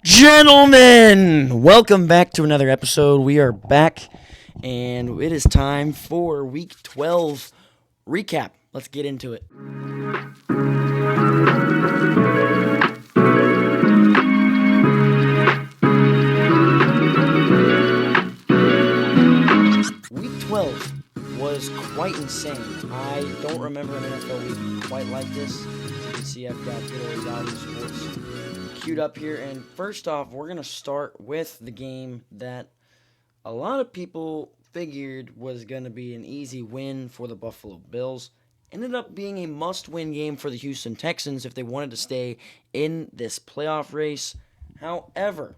Gentlemen, welcome back to another episode. We are back, and it is time for Week 12 recap. Let's get into it. Week 12 was quite insane. I don't remember an NFL week quite like this. As you can see, I've got good old Yahoo Sports queued up here. And first off, we're going to start with the game that a lot of people figured was going to be an easy win for the Buffalo Bills. Ended up being a must-win game for the Houston Texans if they wanted to stay in this playoff race. However,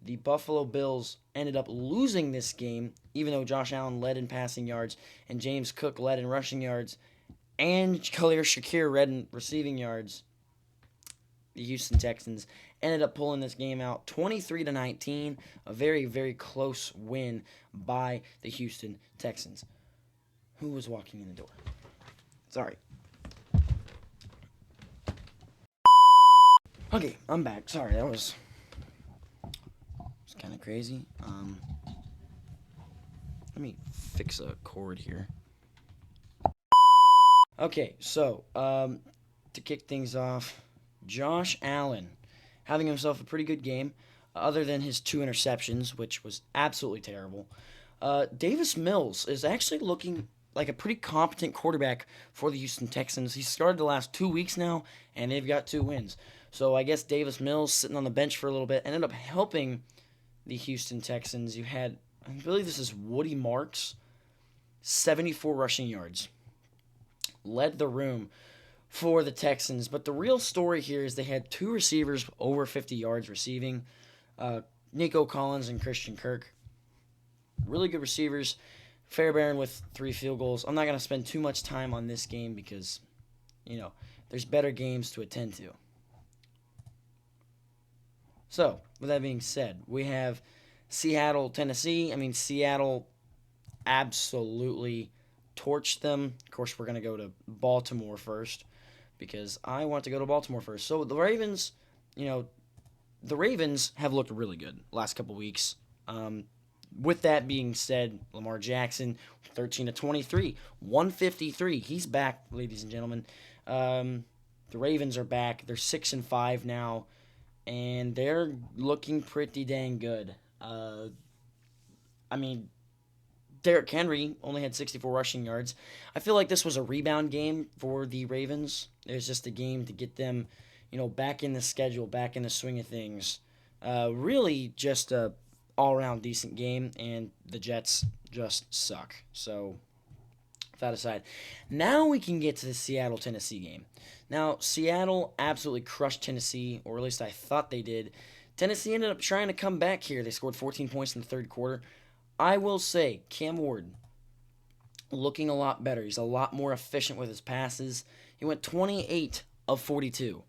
the Buffalo Bills ended up losing this game, even though Josh Allen led in passing yards and James Cook led in rushing yards and Khalil Shakir led in receiving yards. The Houston Texans ended up pulling this game out 23-19, a very, very close win by the Houston Texans. Who was walking in the door? Sorry. Okay, I'm back. Sorry, that was kind of crazy. Let me fix a cord here. Okay, so to kick things off, Josh Allen having himself a pretty good game, other than his 2 interceptions, which was absolutely terrible. Davis Mills is actually looking like a pretty competent quarterback for the Houston Texans. He started the last 2 weeks now, and they've got 2 wins. So I guess Davis Mills sitting on the bench for a little bit ended up helping the Houston Texans. You had, I believe this is Woody Marks, 74 rushing yards. Led the room for the Texans. But the real story here is they had 2 receivers over 50 yards receiving. Nico Collins and Christian Kirk. Really good receivers. Fairbairn with 3 field goals. I'm not going to spend too much time on this game because, there's better games to attend to. So, with that being said, we have Seattle, Tennessee. Seattle absolutely torched them. Of course, we're going to go to Baltimore first because I want to go to Baltimore first. So, the Ravens, the Ravens have looked really good the last couple weeks. With that being said, Lamar Jackson, 13-23, 153. He's back, ladies and gentlemen. The Ravens are back. They're 6-5 now, and they're looking pretty dang good. Derrick Henry only had 64 rushing yards. I feel like this was a rebound game for the Ravens. It was just a game to get them, back in the schedule, back in the swing of things. Really just a all-around decent game, and the Jets just suck. So, with that aside, now we can get to the Seattle-Tennessee game. Now, Seattle absolutely crushed Tennessee, or at least I thought they did. Tennessee ended up trying to come back here. They scored 14 points in the third quarter. I will say, Cam Ward looking a lot better. He's a lot more efficient with his passes. He went 28 of 42.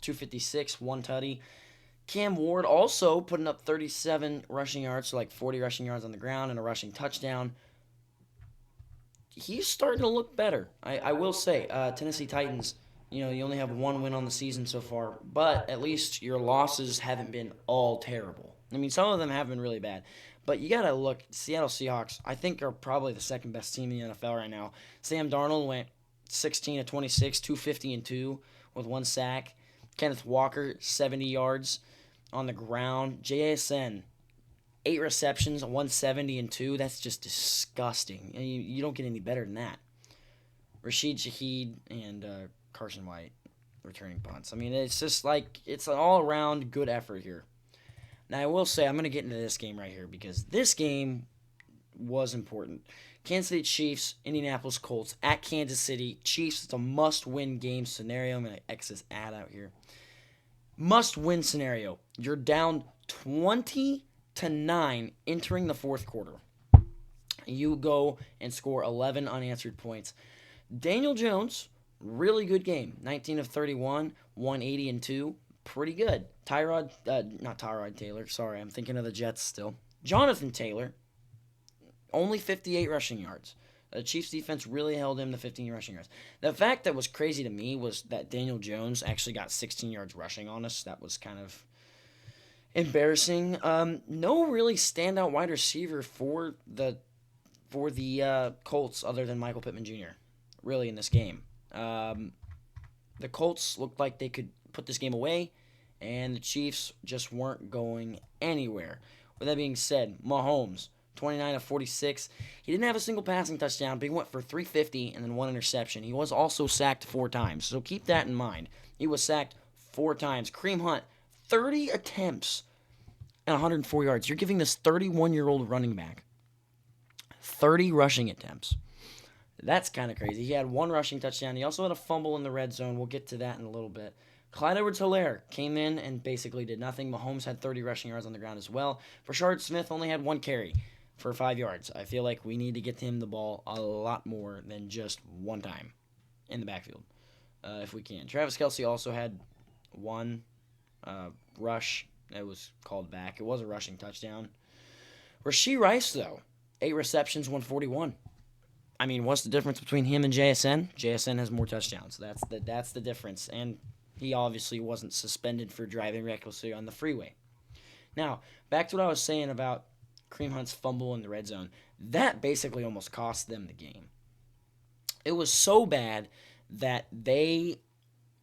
256, 1 tutty. Cam Ward also putting up 37 rushing yards, so like 40 rushing yards on the ground and a rushing touchdown. He's starting to look better. I will say, Tennessee Titans, you only have 1 win on the season so far, but at least your losses haven't been all terrible. Some of them have been really bad. But you got to look, Seattle Seahawks, I think, are probably the second best team in the NFL right now. Sam Darnold went 16-26, 250-2 with 1 sack. Kenneth Walker, 70 yards on the ground. JSN, 8 receptions, 170-2. That's just disgusting. You don't get any better than that. Rashid Shaheed and Carson White returning punts. It's just like it's an all-around good effort here. Now, I will say I'm going to get into this game right here because this game was important. Kansas City Chiefs, Indianapolis Colts at Kansas City. Chiefs, it's a must-win game scenario. I'm going to X this ad out here. Must-win scenario. You're down 20-9 entering the fourth quarter. You go and score 11 unanswered points. Daniel Jones, really good game. 19 of 31, 180-2. Pretty good. Not Tyrod Taylor. Sorry, I'm thinking of the Jets still. Jonathan Taylor, only 58 rushing yards. The Chiefs defense really held him to 15 rushing yards. The fact that was crazy to me was that Daniel Jones actually got 16 yards rushing on us. That was kind of Embarrassing. No really standout wide receiver for the Colts other than Michael Pittman Jr. Really in this game. Um, the Colts looked like they could put this game away, and the Chiefs just weren't going anywhere. With that being said, Mahomes, 29 of 46. He didn't have a single passing touchdown, but he went for 350 and then one interception. He was also sacked 4 times, so keep that in mind. He was sacked 4 times. Kareem Hunt, 30 attempts and 104 yards. You're giving this 31-year-old running back 30 rushing attempts. That's kind of crazy. He had 1 rushing touchdown. He also had a fumble in the red zone. We'll get to that in a little bit. Clyde Edwards-Helaire came in and basically did nothing. Mahomes had 30 rushing yards on the ground as well. Rashard Smith only had 1 carry for 5 yards. I feel like we need to get him the ball a lot more than just one time in the backfield, if we can. Travis Kelce also had 1 rush that was called back. It was a rushing touchdown. Rashee Rice, though, 8 receptions, 141. I mean, what's the difference between him and JSN? JSN has more touchdowns. That's the difference. And he obviously wasn't suspended for driving recklessly on the freeway. Now, back to what I was saying about Kareem Hunt's fumble in the red zone. That basically almost cost them the game. It was so bad that they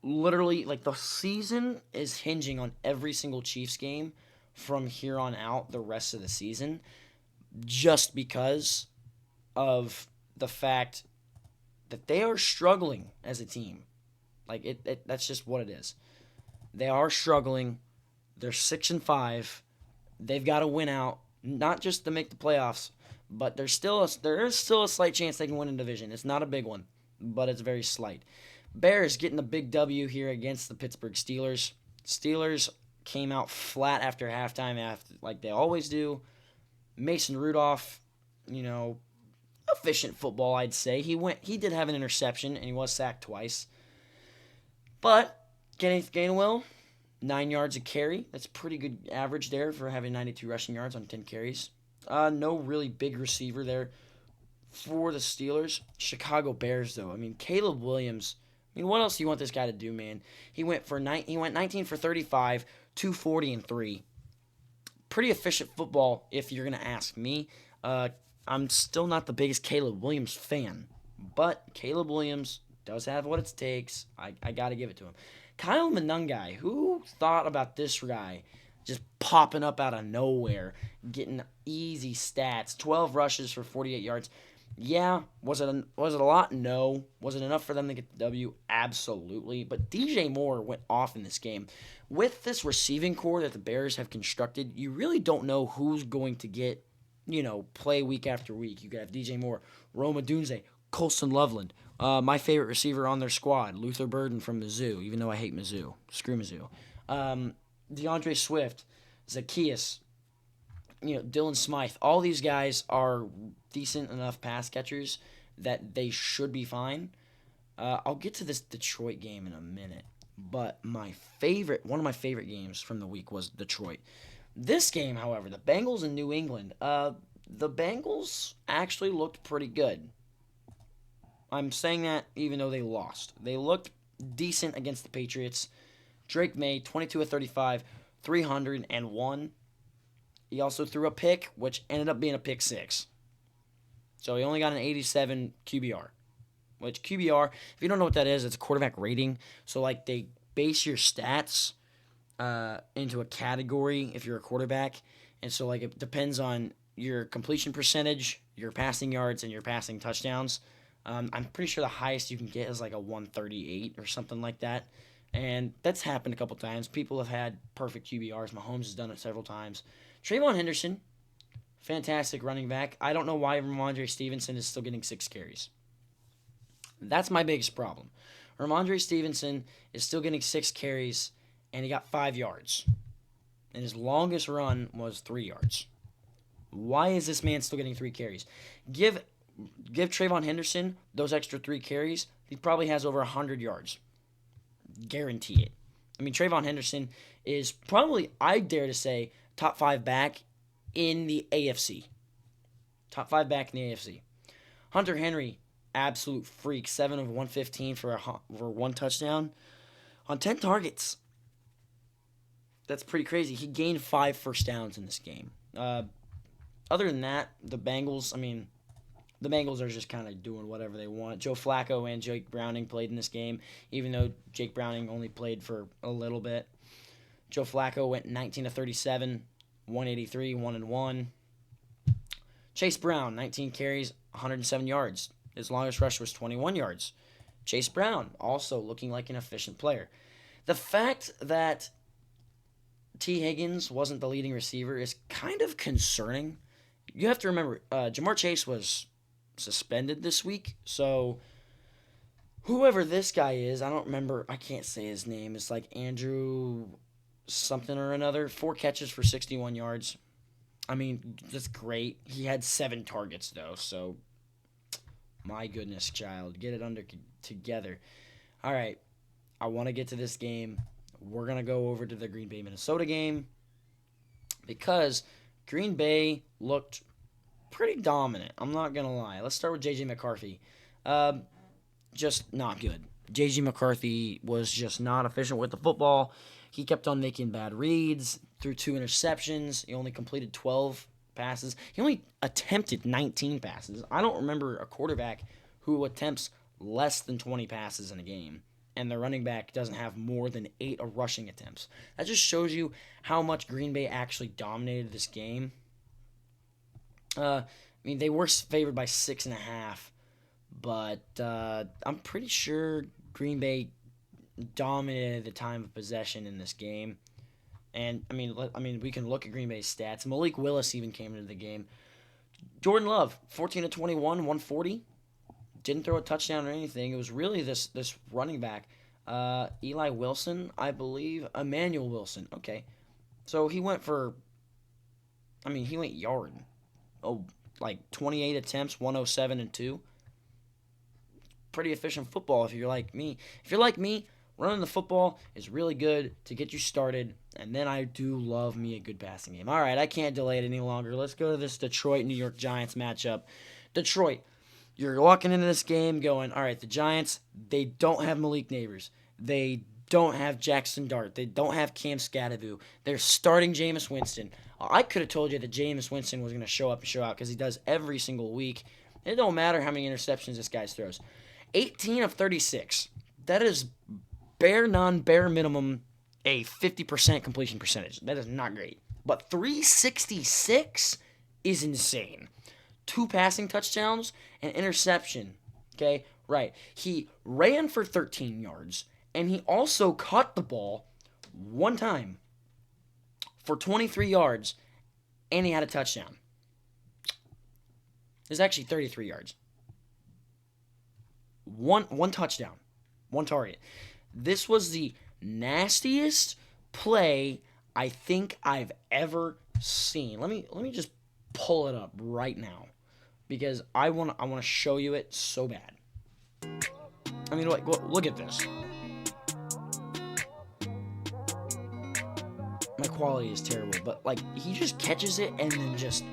literally, like, the season is hinging on every single Chiefs game from here on out the rest of the season just because of the fact that they are struggling as a team. Like that's just what it is. They are struggling. They're 6-5. They've got to win out, not just to make the playoffs, but there is still a slight chance they can win a division. It's not a big one, but it's very slight. Bears getting a big W here against the Pittsburgh Steelers. Steelers came out flat after halftime, like they always do. Mason Rudolph, efficient football, I'd say. He did have an interception, and he was sacked twice. But Kenneth Gainwell, 9 yards a carry. That's pretty good average there for having 92 rushing yards on 10 carries. No really big receiver there for the Steelers. Chicago Bears, though. I mean, Caleb Williams. I mean, what else do you want this guy to do, man? He went 19 for 35, 240 and 3. Pretty efficient football, if you're gonna ask me. I'm still not the biggest Caleb Williams fan, but Caleb Williams does have what it takes. I got to give it to him. Kyle Monangai, who thought about this guy just popping up out of nowhere, getting easy stats, 12 rushes for 48 yards. Yeah, was it a lot? No. Was it enough for them to get the W? Absolutely. But DJ Moore went off in this game. With this receiving core that the Bears have constructed, you really don't know who's going to get, play week after week. You could have DJ Moore, Roma Dunze, Colston Loveland. My favorite receiver on their squad, Luther Burden from Mizzou, even though I hate Mizzou. Screw Mizzou. DeAndre Swift, Zacchaeus, Dylan Smythe. All these guys are decent enough pass catchers that they should be fine. I'll get to this Detroit game in a minute, but one of my favorite games from the week was Detroit. This game, however, the Bengals in New England, the Bengals actually looked pretty good. I'm saying that even though they lost. They looked decent against the Patriots. Drake May, 22 of 35, 301. He also threw a pick, which ended up being a pick six. So he only got an 87 QBR. Which QBR, if you don't know what that is, it's a quarterback rating. So, like, they base your stats into a category if you're a quarterback. And so, like, it depends on your completion percentage, your passing yards, and your passing touchdowns. I'm pretty sure the highest you can get is like a 138 or something like that. And that's happened a couple times. People have had perfect QBRs. Mahomes has done it several times. Trayvon Henderson, fantastic running back. I don't know why Ramondre Stevenson is still getting 6 carries. That's my biggest problem. Ramondre Stevenson is still getting 6 carries, and he got 5 yards. And his longest run was 3 yards. Why is this man still getting 3 carries? Give Trayvon Henderson those extra 3 carries, he probably has over 100 yards. Guarantee it. I mean, Trayvon Henderson is probably, I dare to say, top 5 back in the AFC. Top 5 back in the AFC. Hunter Henry, absolute freak. 7 of 115 for 1 touchdown on 10 targets. That's pretty crazy. He gained 5 first downs in this game. Other than that, the Bengals, the Bengals are just kind of doing whatever they want. Joe Flacco and Jake Browning played in this game, even though Jake Browning only played for a little bit. Joe Flacco went 19 of 37, 183, 1-1. Chase Brown, 19 carries, 107 yards. His longest rush was 21 yards. Chase Brown, also looking like an efficient player. The fact that T. Higgins wasn't the leading receiver is kind of concerning. You have to remember, Jamar Chase was suspended this week, so whoever this guy is, I don't remember, I can't say his name. It's like Andrew something or another. 4 catches for 61 yards. That's great. He had 7 targets, though, so my goodness, child. Get it together. All right, I want to get to this game. We're going to go over to the Green Bay, Minnesota game because Green Bay looked pretty dominant. I'm not going to lie. Let's start with J.J. McCarthy. Just not good. J.J. McCarthy was just not efficient with the football. He kept on making bad reads, threw 2 interceptions. He only completed 12 passes. He only attempted 19 passes. I don't remember a quarterback who attempts less than 20 passes in a game, and the running back doesn't have more than 8 rushing attempts. That just shows you how much Green Bay actually dominated this game. They were favored by 6.5, but I'm pretty sure Green Bay dominated the time of possession in this game. And we can look at Green Bay's stats. Malik Willis even came into the game. Jordan Love, 14 of 21, 140. Didn't throw a touchdown or anything. It was really this running back, Eli Wilson, I believe, Emmanuel Wilson. Okay, so he went yard. Like 28 attempts, 107 and 2. Pretty efficient football if you're like me. If you're like me, running the football is really good to get you started, and then I do love me a good passing game. All right, I can't delay it any longer. Let's go to this Detroit-New York Giants matchup. Detroit, you're walking into this game going, all right, the Giants, they don't have Malik Neighbors. They don't have Jackson Dart. They don't have Cam Scattervoo. They're starting Jameis Winston. I could have told you that Jameis Winston was going to show up and show out because he does every single week. It don't matter how many interceptions this guy throws. 18 of 36. That is bare minimum a 50% completion percentage. That is not great. But 366 is insane. 2 passing touchdowns and interception. Okay, right. He ran for 13 yards, and he also caught the ball 1 time for 23 yards, and he had a touchdown. It's actually 33 yards. One touchdown. 1 target. This was the nastiest play I think I've ever seen. Let me just pull it up right now because I want to show you it so bad. Look at this. My quality is terrible, but he just catches it and then just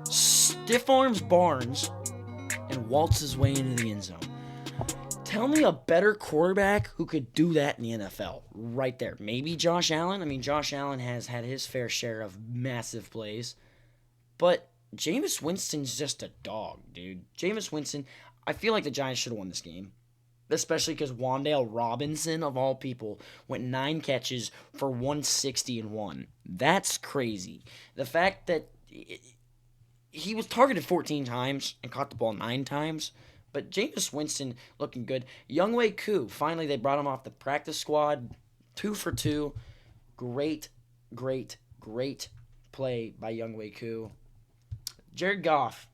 stiff arms Barnes and waltzes his way into the end zone. Tell me a better quarterback who could do that in the NFL right there. Maybe Josh Allen. Josh Allen has had his fair share of massive plays. But Jameis Winston's just a dog, dude. Jameis Winston, I feel like the Giants should have won this game. Especially because Wan'Dale Robinson, of all people, went 9 catches for 160 and 1. That's crazy. The fact that he was targeted 14 times and caught the ball 9 times. But Jameis Winston looking good. Younghoe Koo, finally they brought him off the practice squad. 2 for 2. Great play by Younghoe Koo. Jared Goff,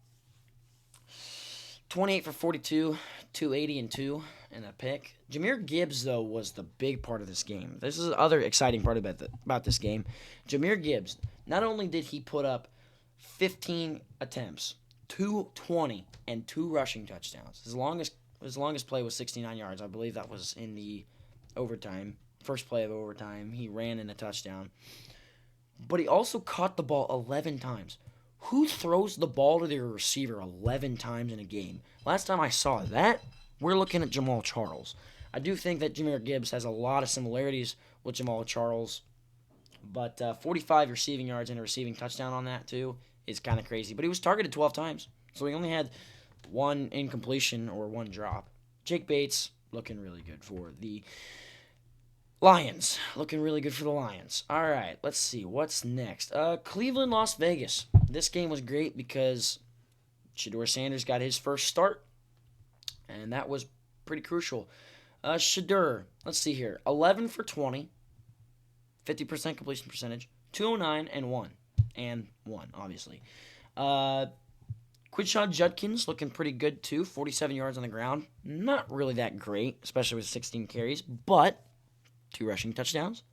28 for 42, 280 and 2, and a pick. Jahmyr Gibbs, though, was the big part of this game. This is the other exciting part about this game. Jahmyr Gibbs, not only did he put up 15 attempts, 220, and 2 rushing touchdowns. His longest play was 69 yards. I believe that was in the overtime. First play of overtime. He ran in a touchdown. But he also caught the ball 11 times. Who throws the ball to their receiver 11 times in a game? Last time I saw that, we're looking at Jamal Charles. I do think that Jahmyr Gibbs has a lot of similarities with Jamal Charles, But 45 receiving yards and a receiving touchdown on that, too, is kind of crazy. But he was targeted 12 times, so he only had one incompletion or one drop. Jake Bates looking really good for the Lions. Looking really good for the Lions. All right, let's see. What's next? Cleveland, Las Vegas. This game was great because Shedeur Sanders got his first start, and that was pretty crucial. Shedeur, let's see here. 11 for 20, 50% completion percentage, 209 and 1. And 1, obviously. Quinshon Judkins looking pretty good, too. 47 yards on the ground. Not really that great, especially with 16 carries, but 2 rushing touchdowns.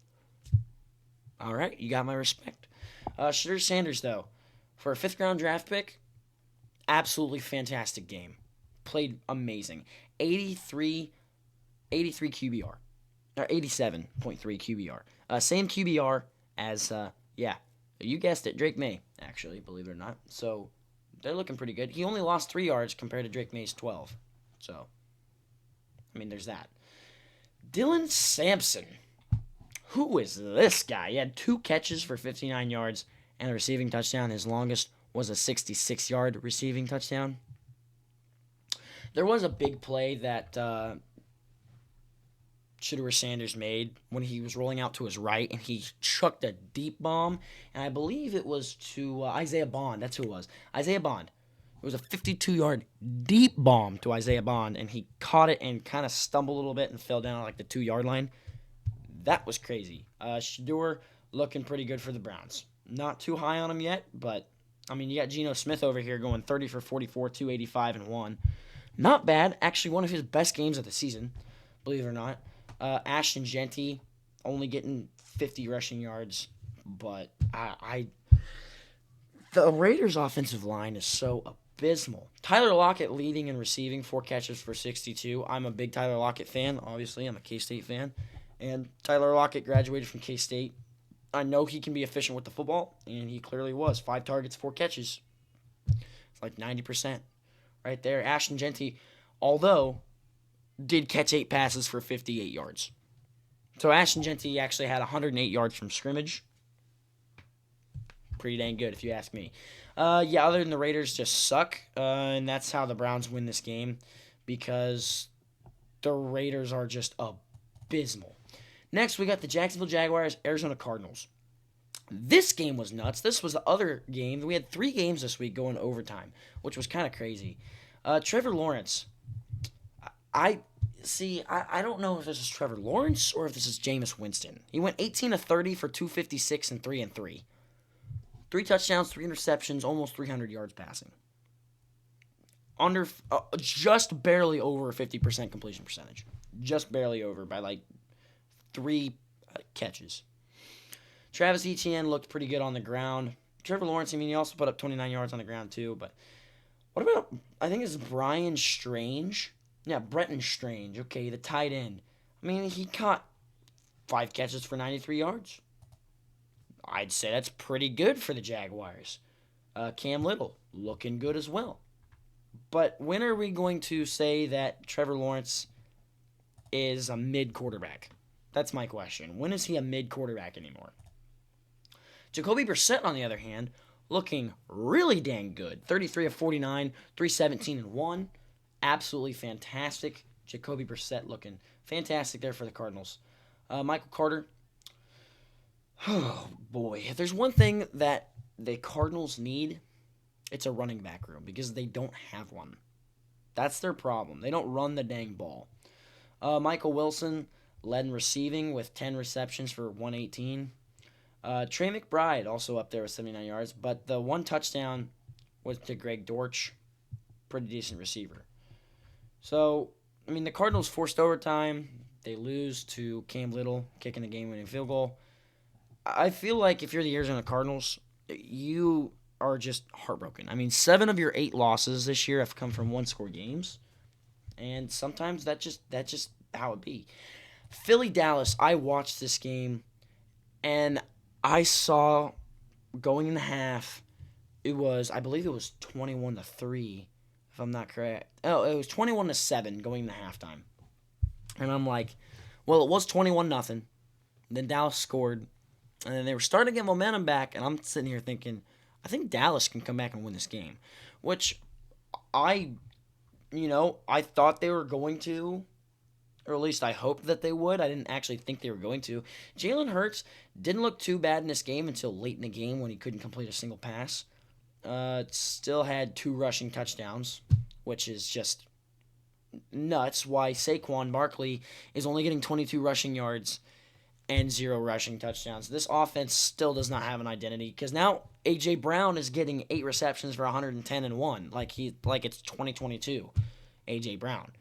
All right, you got my respect. Shedeur Sanders, though, for a 5th-round draft pick, absolutely fantastic game. Played amazing. 83 QBR. Or 87.3 QBR. Same QBR as, you guessed it, Drake May, actually, believe it or not. So, they're looking pretty good. He only lost 3 yards compared to Drake May's 12. So, I mean, there's that. Dylan Sampson. Who is this guy? He had 2 catches for 59 yards and a receiving touchdown. His longest was a 66-yard receiving touchdown. There was a big play that Shedeur Sanders made when he was rolling out to his right, and he chucked a deep bomb, and I believe it was to Isaiah Bond. That's who it was. Isaiah Bond. It was a 52-yard deep bomb to Isaiah Bond, and he caught it and kind of stumbled a little bit and fell down at like the 2-yard line. That was crazy. Shedeur looking pretty good for the Browns. Not too high on him yet, but, I mean, you got Geno Smith over here going 30 for 44, 285 and 1. Not bad. Actually, one of his best games of the season, believe it or not. Ashton Jeanty only getting 50 rushing yards, but the Raiders' offensive line is so abysmal. Tyler Lockett leading and receiving, 4 catches for 62. I'm a big Tyler Lockett fan. Obviously, I'm a K-State fan. And Tyler Lockett graduated from K-State. I know he can be efficient with the football, and he clearly was. 5 targets, 4 catches. It's like 90% right there. Ashton Jeanty, although, did catch 8 passes for 58 yards. So Ashton Jeanty actually had 108 yards from scrimmage. Pretty dang good, if you ask me. Other than the Raiders just suck, and that's how the Browns win this game, because the Raiders are just abysmal. Next, we got the Jacksonville Jaguars, Arizona Cardinals. This game was nuts. This was the other game. We had 3 games this week going overtime, which was kind of crazy. Trevor Lawrence. I don't know if this is Trevor Lawrence or if this is Jameis Winston. He went 18 of 30 for 256 and 3-3. 3 touchdowns, 3 interceptions, almost 300 yards passing. Just barely over a 50% completion percentage. Just barely over by like 3 catches. Travis Etienne looked pretty good on the ground. Trevor Lawrence, I mean, he also put up 29 yards on the ground too. But what about, I think it's Brian Strange. Yeah, Brenton Strange. Okay, the tight end. I mean, he caught 5 catches for 93 yards. I'd say that's pretty good for the Jaguars. Cam Little, looking good as well. But when are we going to say that Trevor Lawrence is a mid-quarterback? That's my question. When is he a mid-quarterback anymore? Jacoby Brissett, on the other hand, looking really dang good. 33 of 49, 317 and 1. Absolutely fantastic. Jacoby Brissett looking fantastic there for the Cardinals. Michael Carter. Oh, boy. If there's one thing that the Cardinals need, it's a running back room because they don't have one. That's their problem. They don't run the dang ball. Michael Wilson led in receiving with 10 receptions for 118. Trey McBride also up there with 79 yards, but the 1 touchdown was to Greg Dortch. Pretty decent receiver. So, I mean, the Cardinals forced overtime. They lose to Cam Little kicking the game-winning field goal. I feel like if you're the Arizona Cardinals, you are just heartbroken. I mean, 7 of your 8 losses this year have come from 1-score games, and sometimes that's just how it be. Philly-Dallas, I watched this game, and I saw going in the half, I believe it was 21-3, if I'm not correct. Oh, it was 21-7 going into halftime. And I'm like, well, it was 21-0. Then Dallas scored, And then they were starting to get momentum back, and I'm sitting here thinking, I think Dallas can come back and win this game, which I, I thought they were going to, or at least I hoped that they would. I didn't actually think they were going to. Jalen Hurts didn't look too bad in this game until late in the game when he couldn't complete a single pass. Still had 2 rushing touchdowns, which is just nuts. Why Saquon Barkley is only getting 22 rushing yards and 0 rushing touchdowns. This offense still does not have an identity because now A.J. Brown is getting 8 receptions for 110 and 1, like it's 2022. A.J. Brown.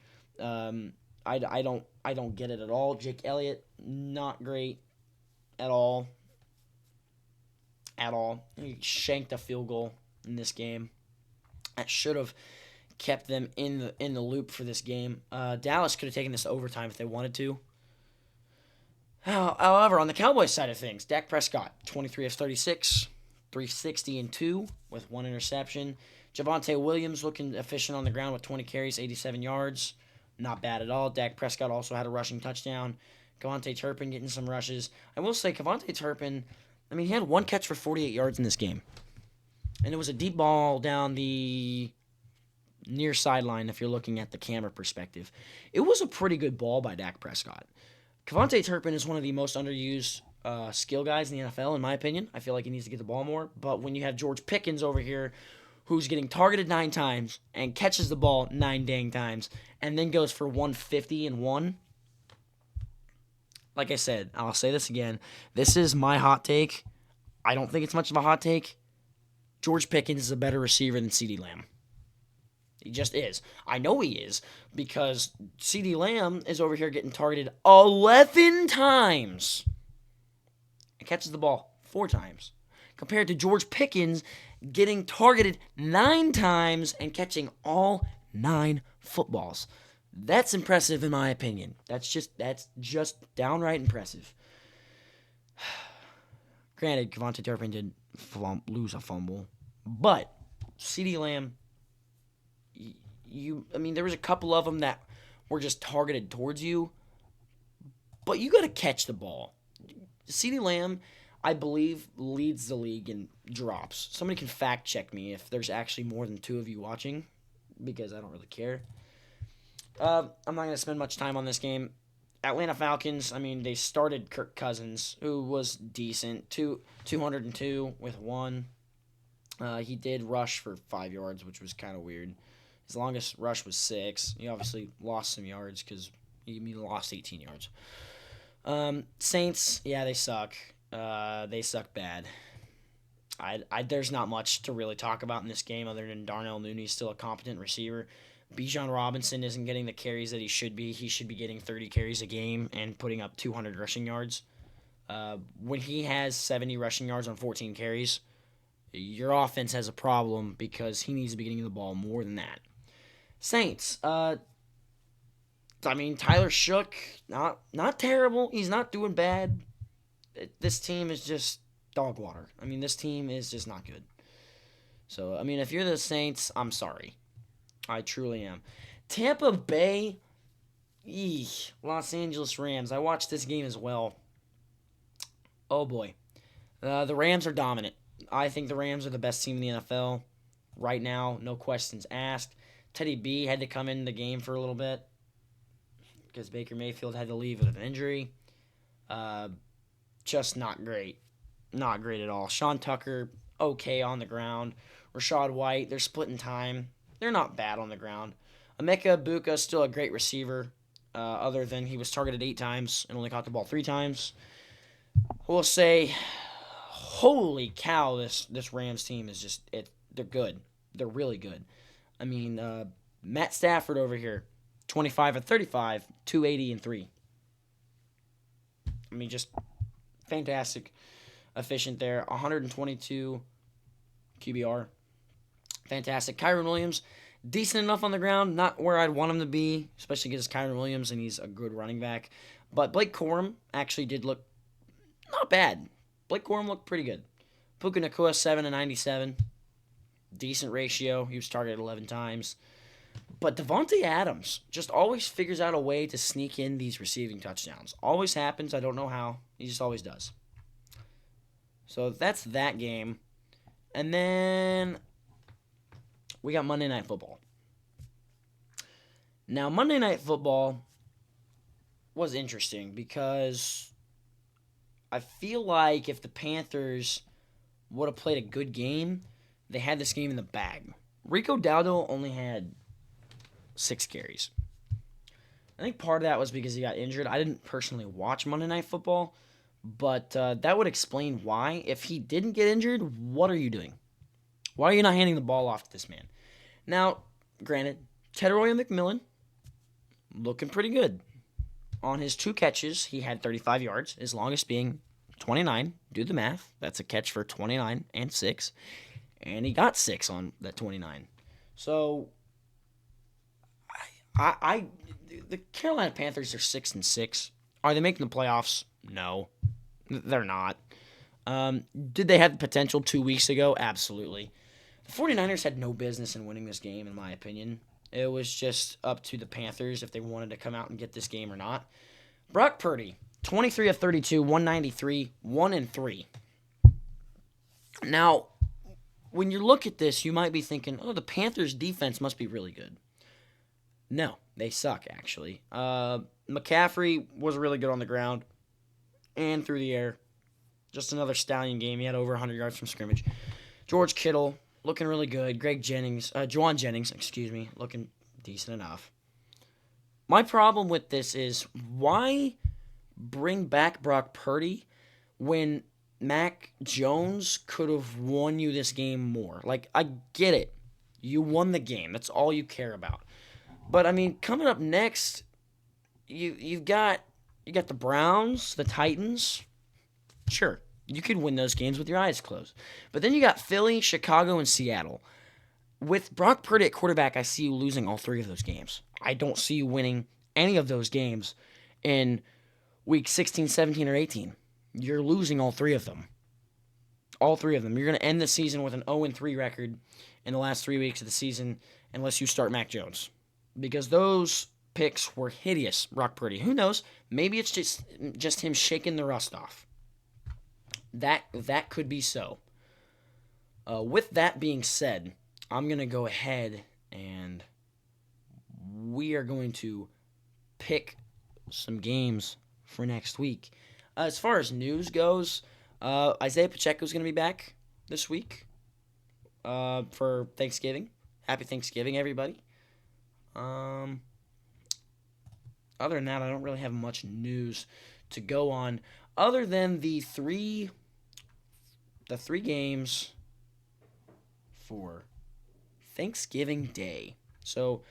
I don't get it at all. Jake Elliott, not great at all. At all. He shanked a field goal in this game. That should have kept them in the loop for this game. Dallas could have taken this to overtime if they wanted to. However, on the Cowboys side of things, Dak Prescott, 23 of 36, 360 and 2 with 1 interception. Javonte Williams looking efficient on the ground with 20 carries, 87 yards. Not bad at all. Dak Prescott also had a rushing touchdown. Kevontae Turpin getting some rushes. I will say, Kevontae Turpin, he had 1 catch for 48 yards in this game. And it was a deep ball down the near sideline if you're looking at the camera perspective. It was a pretty good ball by Dak Prescott. Kevontae Turpin is one of the most underused skill guys in the NFL, in my opinion. I feel like he needs to get the ball more. But when you have George Pickens over here, who's getting targeted 9 times and catches the ball 9 dang times, and then goes for 150 and 1. Like I said, I'll say this again. This is my hot take. I don't think it's much of a hot take. George Pickens is a better receiver than CeeDee Lamb. He just is. I know he is because CeeDee Lamb is over here getting targeted 11 times and catches the ball 4 times, compared to George Pickens getting targeted 9 times and catching all 9 footballs. That's impressive in my opinion. That's just downright impressive. Granted, Kevontae Turpin did lose a fumble, but CeeDee Lamb, there was a couple of them that were just targeted towards you, but you got to catch the ball. CeeDee Lamb, I believe, leads the league in drops. Somebody can fact check me if there's actually more than 2 of you watching, because I don't really care. I'm not going to spend much time on this game. Atlanta Falcons, they started Kirk Cousins, who was decent, 202 with 1. He did rush for 5 yards, which was kind of weird. His longest rush was 6. He obviously lost some yards because he lost 18 yards. Saints, yeah, they suck. They suck bad. There's not much to really talk about in this game other than Darnell Mooney's still a competent receiver. Bijan Robinson isn't getting the carries that he should be. He should be getting 30 carries a game and putting up 200 rushing yards. When he has 70 rushing yards on 14 carries, your offense has a problem because he needs to be getting the ball more than that. Saints, Tyler Shook, not terrible. He's not doing bad. This team is just dog water. This team is just not good. So, if you're the Saints, I'm sorry. I truly am. Tampa Bay, Los Angeles Rams. I watched this game as well. Oh, boy. The Rams are dominant. I think the Rams are the best team in the NFL right now. No questions asked. Teddy B had to come in the game for a little bit because Baker Mayfield had to leave with an injury. Just not great. Not great at all. Sean Tucker, okay on the ground. Rashad White, they're splitting time. They're not bad on the ground. Emeka Egbuka, still a great receiver, other than he was targeted 8 times and only caught the ball 3 times. We'll say, holy cow, this Rams team is just, they're good. They're really good. Matt Stafford over here, 25 of 35, 280 and 3. Just fantastic, efficient there. 122 QBR. Fantastic. Kyren Williams, decent enough on the ground. Not where I'd want him to be, especially because it's Kyren Williams and he's a good running back. But Blake Corum actually did look not bad. Blake Corum looked pretty good. Puka Nacua, 7 of 97. Decent ratio. He was targeted 11 times. But Devontae Adams just always figures out a way to sneak in these receiving touchdowns. Always happens. I don't know how. He just always does. So that's that game. And then we got Monday Night Football. Now, Monday Night Football was interesting because I feel like if the Panthers would have played a good game, they had this game in the bag. Rico Dowdle only had 6 carries. I think part of that was because he got injured. I didn't personally watch Monday Night Football, but that would explain why. If he didn't get injured, what are you doing? Why are you not handing the ball off to this man? Now, granted, Tedroy McMillan looking pretty good. On his 2 catches, he had 35 yards, his longest being 29. Do the math. That's a catch for 29 and 6. And he got 6 on that 29. So, the Carolina Panthers are 6-6. Are they making the playoffs? No, they're not. Did they have the potential 2 weeks ago? Absolutely. The 49ers had no business in winning this game, in my opinion. It was just up to the Panthers if they wanted to come out and get this game or not. Brock Purdy, 23 of 32, 193, 1-3. Now, when you look at this, you might be thinking, oh, the Panthers' defense must be really good. No, they suck, actually. McCaffrey was really good on the ground and through the air. Just another stallion game. He had over 100 yards from scrimmage. George Kittle, looking really good. Juwan Jennings, looking decent enough. My problem with this is, why bring back Brock Purdy when Mac Jones could have won you this game more? Like, I get it. You won the game. That's all you care about. But, I mean, coming up next, you've got the Browns, the Titans. Sure, you could win those games with your eyes closed. But then you got Philly, Chicago, and Seattle. With Brock Purdy at quarterback, I see you losing all 3 of those games. I don't see you winning any of those games in week 16, 17, or 18. You're losing all 3 of them. All 3 of them. You're going to end the season with an 0-3 record in the last 3 weeks of the season unless you start Mac Jones. Because those picks were hideous, Brock Purdy. Who knows? Maybe it's just him shaking the rust off. That could be so. With that being said, I'm going to go ahead and we are going to pick some games for next week. As far as news goes, Isaiah Pacheco is going to be back this week for Thanksgiving. Happy Thanksgiving, everybody. Other than that, I don't really have much news to go on other than the three games for Thanksgiving Day. So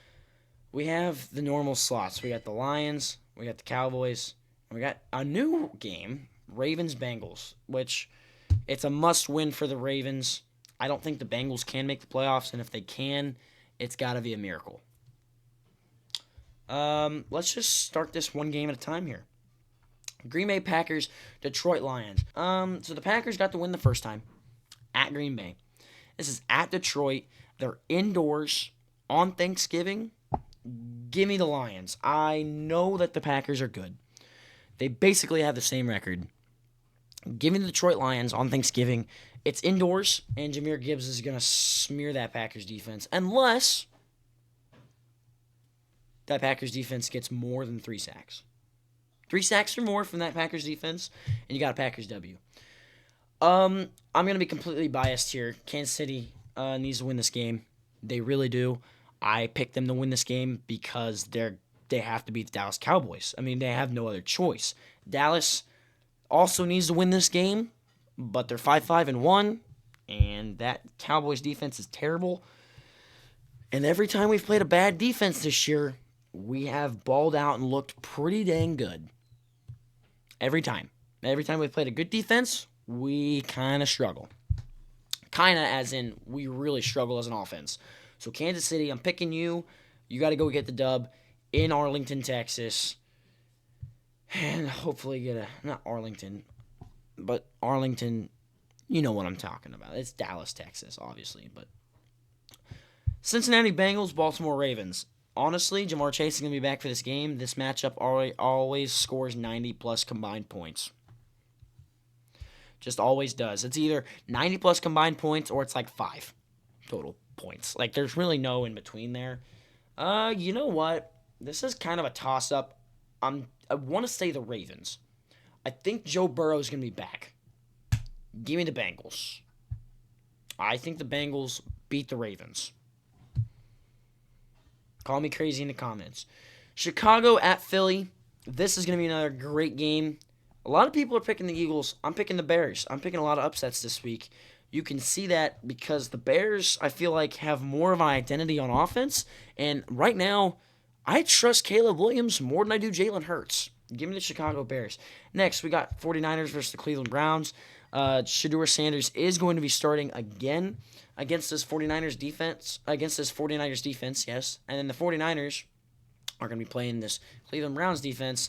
we have the normal slots. We got the Lions, we got the Cowboys, and we got a new game, Ravens-Bengals, which it's a must-win for the Ravens. I don't think the Bengals can make the playoffs, and if they can, it's got to be a miracle. Let's just start this one game at a time here. Green Bay Packers, Detroit Lions. So the Packers got the win the first time at Green Bay. This is at Detroit. They're indoors on Thanksgiving. Give me the Lions. I know that the Packers are good. They basically have the same record. Give me the Detroit Lions on Thanksgiving. It's indoors, and Jahmyr Gibbs is going to smear that Packers defense unless that Packers defense gets more than 3 sacks. 3 sacks or more from that Packers defense, and you got a Packers W. I'm going to be completely biased here. Kansas City needs to win this game. They really do. I picked them to win this game because they have to beat the Dallas Cowboys. I mean, they have no other choice. Dallas also needs to win this game, but they're 5-1, and that Cowboys defense is terrible. And every time we've played a bad defense this year, we have balled out and looked pretty dang good. Every time. Every time we've played a good defense, we kind of struggle. Kind of as in we really struggle as an offense. So Kansas City, I'm picking you. You got to go get the dub in Arlington, Texas. And hopefully get not Arlington, but Arlington, you know what I'm talking about. It's Dallas, Texas, obviously. But Cincinnati Bengals, Baltimore Ravens. Honestly, Jamar Chase is going to be back for this game. This matchup always scores 90-plus combined points. Just always does. It's either 90-plus combined points or it's like 5 total points. Like, there's really no in between there. You know what? This is kind of a toss-up. I want to say the Ravens. I think Joe Burrow is going to be back. Give me the Bengals. I think the Bengals beat the Ravens. Call me crazy in the comments. Chicago at Philly. This is going to be another great game. A lot of people are picking the Eagles. I'm picking the Bears. I'm picking a lot of upsets this week. You can see that because the Bears, I feel like, have more of an identity on offense. And right now, I trust Caleb Williams more than I do Jalen Hurts. Give me the Chicago Bears. Next, we got 49ers versus the Cleveland Browns. Shedeur Sanders is going to be starting again against this 49ers defense. Yes. And then the 49ers are going to be playing this Cleveland Browns defense.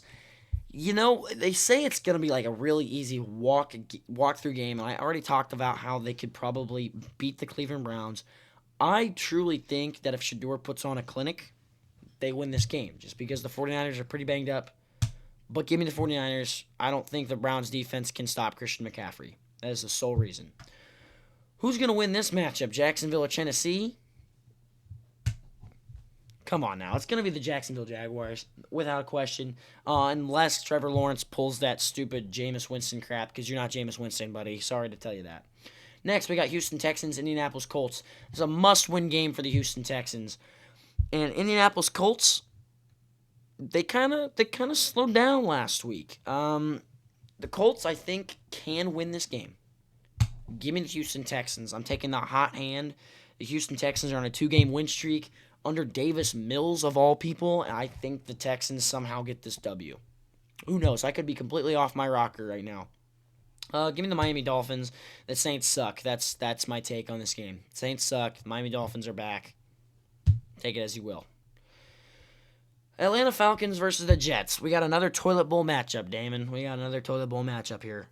You know, they say it's going to be like a really easy walk-through game, and I already talked about how they could probably beat the Cleveland Browns. I truly think that if Shedeur puts on a clinic, they win this game, just because the 49ers are pretty banged up. But give me the 49ers. I don't think the Browns defense can stop Christian McCaffrey. That is the sole reason. Who's going to win this matchup, Jacksonville or Tennessee? Come on now. It's going to be the Jacksonville Jaguars, without a question. Unless Trevor Lawrence pulls that stupid Jameis Winston crap, because you're not Jameis Winston, buddy. Sorry to tell you that. Next, we got Houston Texans, Indianapolis Colts. It's a must-win game for the Houston Texans. And Indianapolis Colts, they kind of slowed down last week. The Colts, I think, can win this game. Give me the Houston Texans. I'm taking the hot hand. The Houston Texans are on a 2-game win streak under Davis Mills, of all people, and I think the Texans somehow get this W. Who knows? I could be completely off my rocker right now. Give me the Miami Dolphins. The Saints suck. That's my take on this game. Saints suck. The Miami Dolphins are back. Take it as you will. Atlanta Falcons versus the Jets. We got another toilet bowl matchup, Damon. We got another toilet bowl matchup here.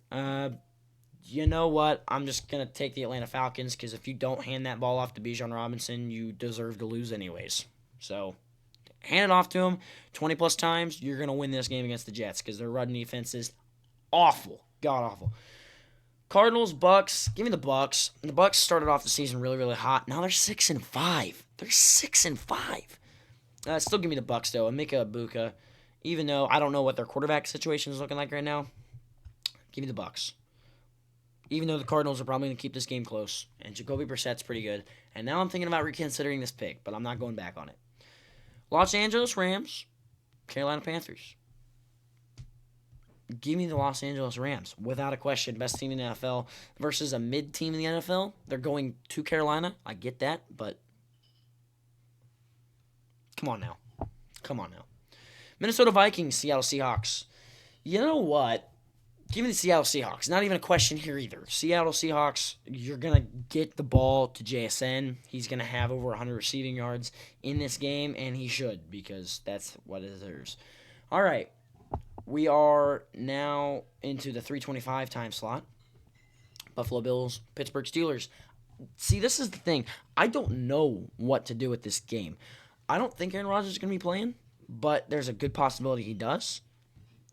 You know what? I'm just going to take the Atlanta Falcons because if you don't hand that ball off to Bijan Robinson, you deserve to lose anyways. So, hand it off to him 20-plus times. You're going to win this game against the Jets because their run defense is awful. God-awful. Cardinals, Bucks. Give me the Bucks. The Bucks started off the season really, really hot. Now they're 6-5. They're 6-5. Still give me the Bucks, though. Emeka Ibuka. Even though I don't know what their quarterback situation is looking like right now, give me the Bucks. Even though the Cardinals are probably going to keep this game close. And Jacoby Brissett's pretty good. And now I'm thinking about reconsidering this pick, but I'm not going back on it. Los Angeles Rams, Carolina Panthers. Give me the Los Angeles Rams. Without a question, best team in the NFL versus a mid-team in the NFL. They're going to Carolina. I get that, but come on now. Minnesota Vikings, Seattle Seahawks. You know what? Give me the Seattle Seahawks. Not even a question here either. Seattle Seahawks, you're going to get the ball to JSN. He's going to have over 100 receiving yards in this game, and he should because that's what it deserves. All right. We are now into the 3:25 time slot. Buffalo Bills, Pittsburgh Steelers. See, this is the thing. I don't know what to do with this game. I don't think Aaron Rodgers is going to be playing, but there's a good possibility he does.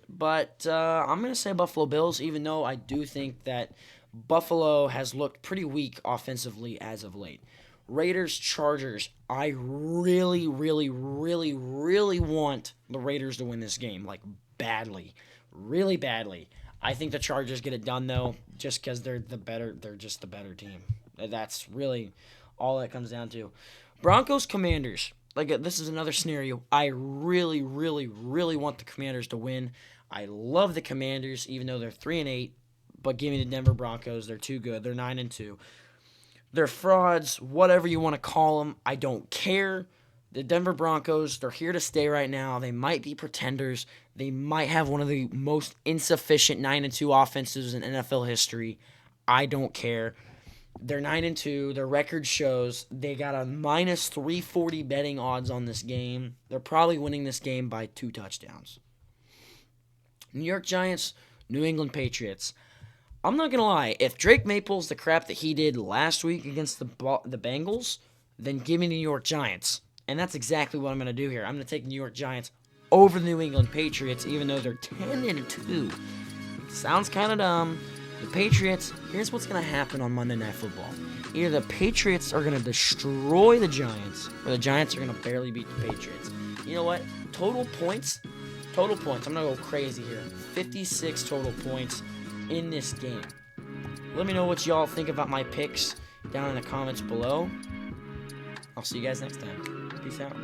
But I'm going to say Buffalo Bills, even though I do think that Buffalo has looked pretty weak offensively as of late. Raiders, Chargers. I really, really, really, really want the Raiders to win this game, like badly, really badly. I think the Chargers get it done, though, just because they're just the better team. That's really all that comes down to. Broncos, Commanders. Like, this is another scenario. I really, really, really want the Commanders to win. I love the Commanders, even though they're 3-8. But give me the Denver Broncos. They're too good. They're 9-2. They're frauds, whatever you want to call them. I don't care. The Denver Broncos, they're here to stay right now. They might be pretenders. They might have one of the most insufficient 9-2 offenses in NFL history. I don't care. They're 9-2. Their record shows they got a minus 340 betting odds on this game. They're probably winning this game by 2 touchdowns. New York Giants, New England Patriots. I'm not going to lie. If Drake Maples the crap that he did last week against the Bengals, then give me the New York Giants. And that's exactly what I'm going to do here. I'm going to take the New York Giants over the New England Patriots, even though they're 10-2. Sounds kind of dumb. The Patriots, here's what's going to happen on Monday Night Football. Either the Patriots are going to destroy the Giants, or the Giants are going to barely beat the Patriots. You know what? Total points. I'm going to go crazy here. 56 total points in this game. Let me know what y'all think about my picks down in the comments below. I'll see you guys next time. Peace out.